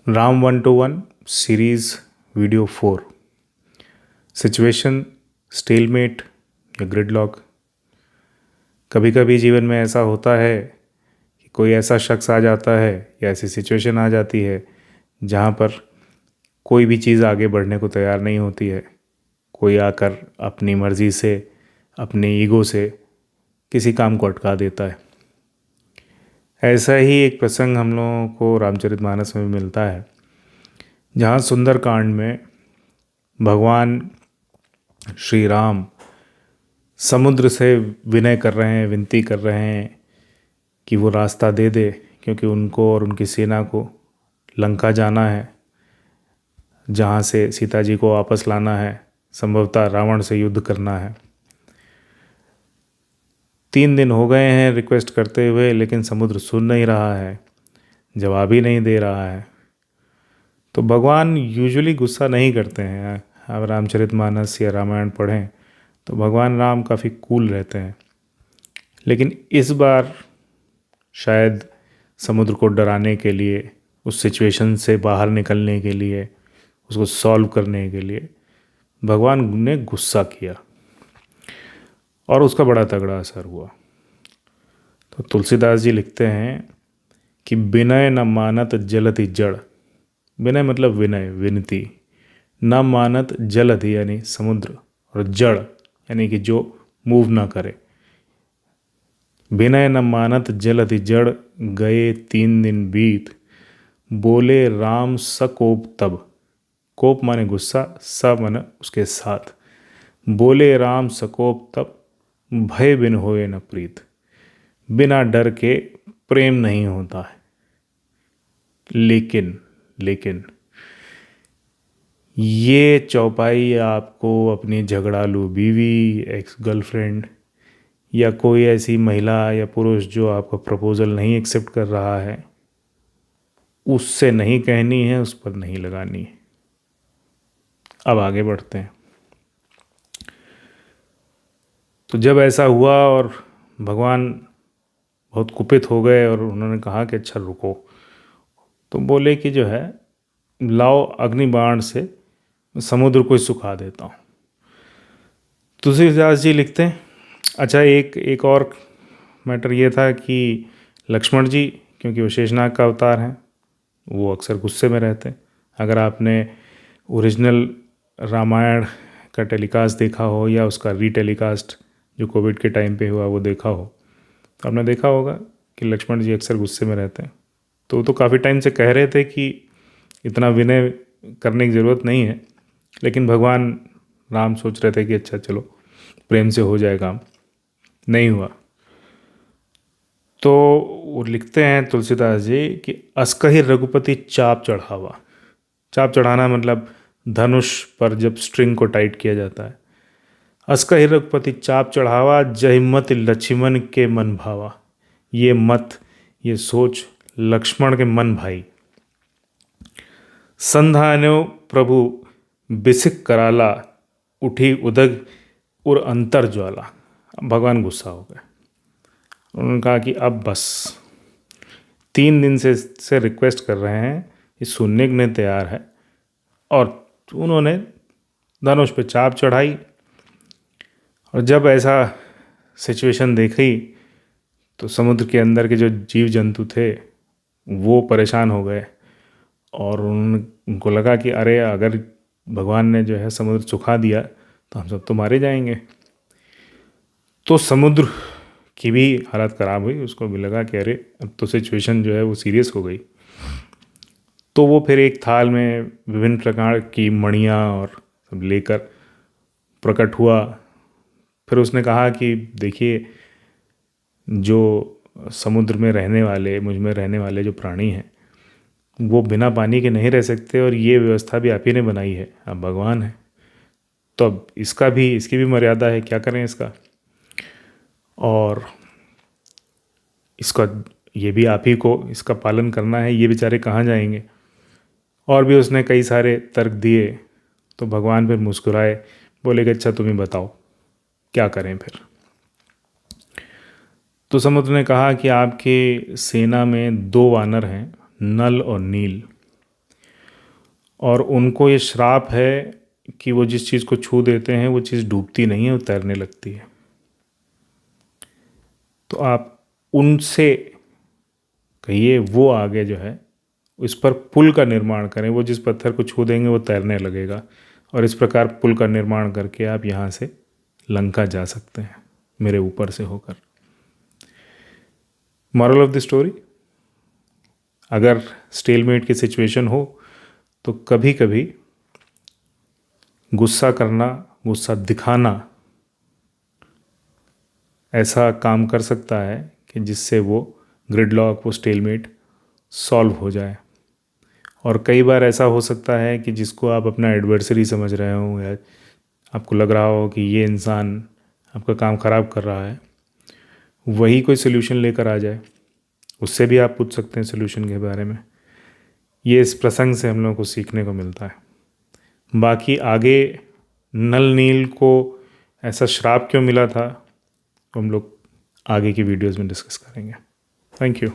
Ram 1-1 series video 4 situation stalemate या gridlock. कभी कभी जीवन में ऐसा होता है कि कोई ऐसा शख्स आ जाता है या ऐसी सिचुएशन आ जाती है जहाँ पर कोई भी चीज़ आगे बढ़ने को तैयार नहीं होती है। कोई आकर अपनी मर्ज़ी से, अपने ईगो से किसी काम को अटका देता है। ऐसा ही एक प्रसंग हम लोगों को रामचरितमानस में भी मिलता है, जहाँ सुंदरकांड में भगवान श्री राम समुद्र से विनय कर रहे हैं, विनती कर रहे हैं कि वो रास्ता दे दे, क्योंकि उनको और उनकी सेना को लंका जाना है, जहाँ से सीता जी को वापस लाना है, संभवतः रावण से युद्ध करना है। 3 दिन हो गए हैं रिक्वेस्ट करते हुए, लेकिन समुद्र सुन नहीं रहा है, जवाब ही नहीं दे रहा है। तो भगवान यूजुअली गुस्सा नहीं करते हैं। आप रामचरितमानस या रामायण पढ़ें तो भगवान राम काफ़ी कूल रहते हैं, लेकिन इस बार शायद समुद्र को डराने के लिए, उस सिचुएशन से बाहर निकलने के लिए, उसको सॉल्व करने के लिए भगवान ने गुस्सा किया और उसका बड़ा तगड़ा असर हुआ। तो तुलसीदास जी लिखते हैं कि विनय न मानत जलति जड़। विनय मतलब विनय, विनती। न मानत जलधि यानी समुद्र, और जड़ यानी कि जो मूव ना करे। विनय न मानत जलधि जड़, गए 3 दिन बीत, बोले राम सकोप तब। कोप माने गुस्सा, स माने उसके साथ। बोले राम सकोप तब, भय बिन होए न प्रीत। बिना डर के प्रेम नहीं होता है। लेकिन ये चौपाई आपको अपनी झगड़ालू बीवी, एक्स गर्लफ्रेंड या कोई ऐसी महिला या पुरुष जो आपका प्रपोज़ल नहीं एक्सेप्ट कर रहा है, उससे नहीं कहनी है, उस पर नहीं लगानी है। अब आगे बढ़ते हैं। तो जब ऐसा हुआ और भगवान बहुत कुपित हो गए और उन्होंने कहा कि अच्छा रुको, तो बोले कि जो है लाओ अग्निबाण से समुद्र को सुखा देता हूँ। तुलसीदास जी लिखते हैं, अच्छा एक और मैटर ये था कि लक्ष्मण जी, क्योंकि वो शेषनाग का अवतार हैं, वो अक्सर गुस्से में रहते हैं। अगर आपने ओरिजिनल रामायण का टेलीकास्ट देखा हो या उसका रीटेलीकास्ट जो कोविड के टाइम पे हुआ वो देखा हो, तो आपने देखा होगा कि लक्ष्मण जी अक्सर गुस्से में रहते हैं। तो वो तो काफ़ी टाइम से कह रहे थे कि इतना विनय करने की ज़रूरत नहीं है, लेकिन भगवान राम सोच रहे थे कि अच्छा चलो प्रेम से हो जाए काम। नहीं हुआ। तो वो लिखते हैं तुलसीदास जी कि अस्कहि रघुपति चाप चढ़ावा। चाप चढ़ाना मतलब धनुष पर जब स्ट्रिंग को टाइट किया जाता है। अस्कहि रघुपति चाप चढ़ावा, जहि मत लक्ष्मण के मन भावा। ये मत, ये सोच लक्ष्मण के मन भाई। संधान्यो प्रभु बिसिक कराला, उठी उदग उर अंतर ज्वाला। भगवान गुस्सा हो गए। उन्होंने कहा कि अब बस, 3 दिन से रिक्वेस्ट कर रहे हैं, ये सुनने के लिए तैयार है। और उन्होंने धनुष पे चाप चढ़ाई। और जब ऐसा सिचुएशन देखी तो समुद्र के अंदर के जो जीव जंतु थे वो परेशान हो गए और उनको लगा कि अरे अगर भगवान ने जो है समुद्र सुखा दिया तो हम सब तो मारे जाएंगे। तो समुद्र की भी हालत ख़राब हुई। उसको भी लगा कि अरे अब तो सिचुएशन जो है वो सीरियस हो गई। तो वो फिर एक थाल में विभिन्न प्रकार की मणियाँ और सब लेकर प्रकट हुआ। फिर उसने कहा कि देखिए, जो समुद्र में रहने वाले, मुझ में रहने वाले जो प्राणी हैं वो बिना पानी के नहीं रह सकते, और ये व्यवस्था भी आप ही ने बनाई है, आप भगवान हैं, तो अब इसकी भी मर्यादा है, क्या करें इसका। और इसका ये भी आप ही को इसका पालन करना है, ये बेचारे कहाँ जाएंगे। और भी उसने कई सारे तर्क दिए। तो भगवान फिर मुस्कुराए, बोले कि अच्छा तुम ही बताओ क्या करें फिर। तो समुद्र ने कहा कि आपके सेना में 2 वानर हैं, नल और नील। और उनको ये श्राप है कि वो जिस चीज़ को छू देते हैं वो चीज़ डूबती नहीं है, वो तैरने लगती है। तो आप उनसे कहिए वो आगे जो है इस पर पुल का निर्माण करें, वो जिस पत्थर को छू देंगे वो तैरने लगेगा, और इस प्रकार पुल का निर्माण करके आप यहाँ से लंका जा सकते हैं मेरे ऊपर से होकर। मॉरल ऑफ द स्टोरी, अगर स्टेलमेट की सिचुएशन हो तो कभी कभी गुस्सा करना, गुस्सा दिखाना ऐसा काम कर सकता है कि जिससे वो ग्रिडलॉक, वो स्टेलमेट सॉल्व हो जाए। और कई बार ऐसा हो सकता है कि जिसको आप अपना एडवर्सरी समझ रहे हो या आपको लग रहा हो कि ये इंसान आपका काम ख़राब कर रहा है, वही कोई सोल्यूशन लेकर आ जाए, उससे भी आप पूछ सकते हैं सोल्यूशन के बारे में। ये इस प्रसंग से हम लोगों को सीखने को मिलता है। बाकी आगे नल नील को ऐसा श्राप क्यों मिला था, तो हम लोग आगे की वीडियोस में डिस्कस करेंगे। Thank you.